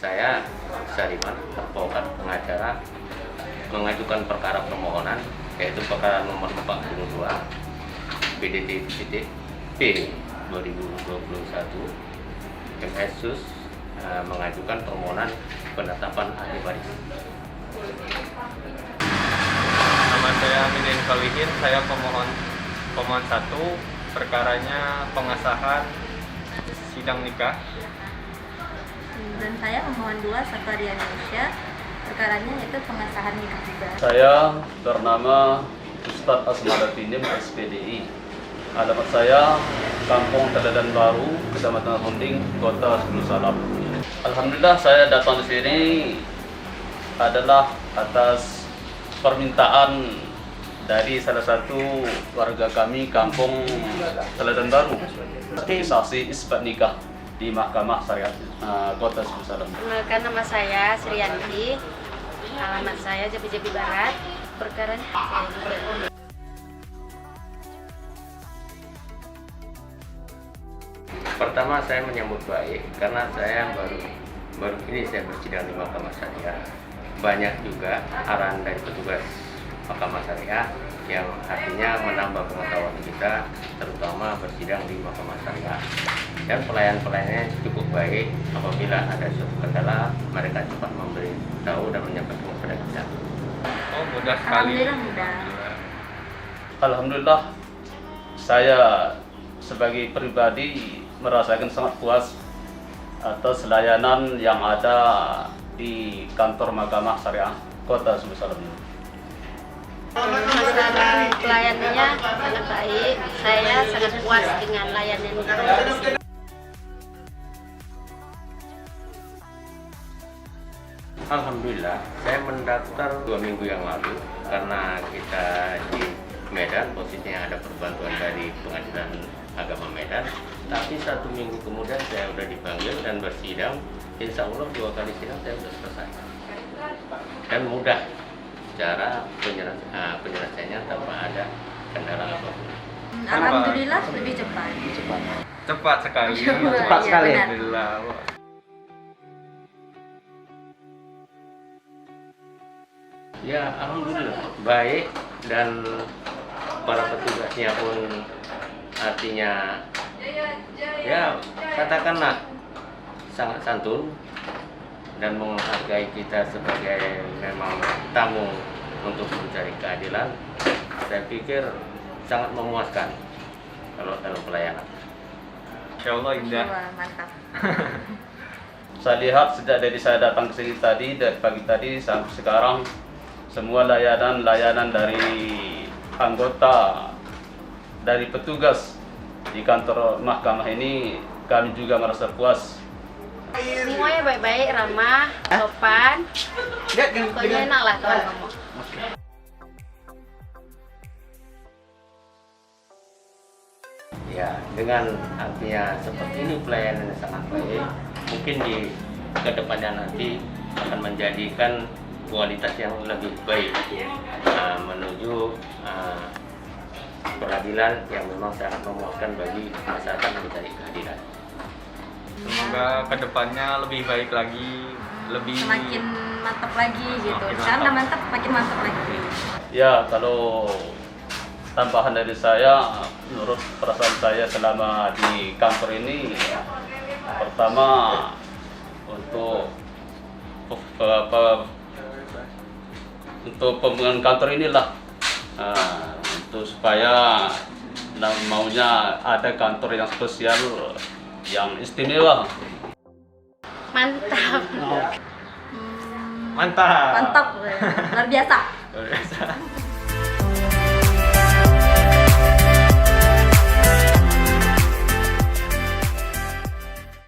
Saya Saliman, advokat pengacara, mengajukan perkara permohonan yaitu perkara nomor 42 PDT-P 2021 MSUS mengajukan permohonan penetapan ahli waris. Nama saya Midin Solihin, saya pemohon 1, perkaranya pengesahan sidang nikah. Dan saya pemohon 2, Sakaria Indonesia, perkaranya itu pengesahan nikah juga. Saya bernama Ustadz Asmadatindim, SPDI. Alamat saya Kampung Teladan Baru, Kecamatan Runding, Kota Sulu Salam. Alhamdulillah saya datang di sini adalah atas permintaan dari salah satu warga kami Kampung Teladan Baru, saksi isbat nikah di Mahkamah Syariat Kota Sulu Salam. Perkenalkan, nama saya Sriyanti, alamat saya Jabi Barat, perkaranya Pertama saya menyambut baik karena saya baru ini saya bersidang di Mahkamah Syariah. Banyak juga arahan dari petugas Mahkamah Syariah yang artinya menambah pengetahuan kita, terutama bersidang di Mahkamah Syariah. Dan pelayan-pelayannya cukup baik. Apabila ada suatu kendala, mereka cepat memberitahu dan menyampaikan kepada kita. Oh, mudah sekali. Alhamdulillah mudah. Alhamdulillah saya sebagai pribadi merasakan sangat puas atas layanan yang ada di kantor Mahkamah Syariah Kota Sulu Salam ini. masalah pelayanannya sangat baik. Saya sangat puas dengan layanan ini. Alhamdulillah, saya mendaftar 2 minggu yang lalu karena kita di Medan, posisinya ada perbantuan dari Pengadilan Agama Medan. Tapi 1 minggu kemudian saya sudah dipanggil dan bersidang. Insya Allah 2 kali sidang saya sudah selesai. Dan mudah cara penyelesaiannya tanpa ada kendala apapun. Alhamdulillah lebih cepat. Cepat sekali. Cepat sekali. Benar. Alhamdulillah. Ya, alhamdulillah baik, dan para petugasnya pun artinya ya katakanlah sangat santun dan menghargai kita sebagai memang tamu untuk mencari keadilan. Saya pikir sangat memuaskan kalau dalam pelayanan. Insya Allah indah. Wah, mantap. Saya lihat sejak dari saya datang ke sini tadi, dari pagi tadi sampai sekarang, semua layanan dari anggota, dari petugas di kantor mahkamah ini, kami juga merasa puas. Semuanya baik-baik, ramah, sopan. Pokoknya enak lah kalau ngomong. Ya, dengan artinya seperti ini pelayanannya sangat baik, mungkin di kedepannya nanti akan menjadikan kualitas yang lebih baik menuju peradilan yang memang sangat memuaskan bagi masyarakat mencari keadilan. Semoga kedepannya lebih baik lagi, lebih Semakin mantap lagi gitu. Semakin Sekarang udah mantap. mantap, makin mantap lagi. Ya, kalau tambahan dari saya, menurut perasaan saya selama di kantor ini, pertama untuk pembangunan kantor inilah, untuk supaya maunya ada kantor yang spesial, yang istimewa. Mantap. mantap. Mantap, luar biasa. Luar biasa.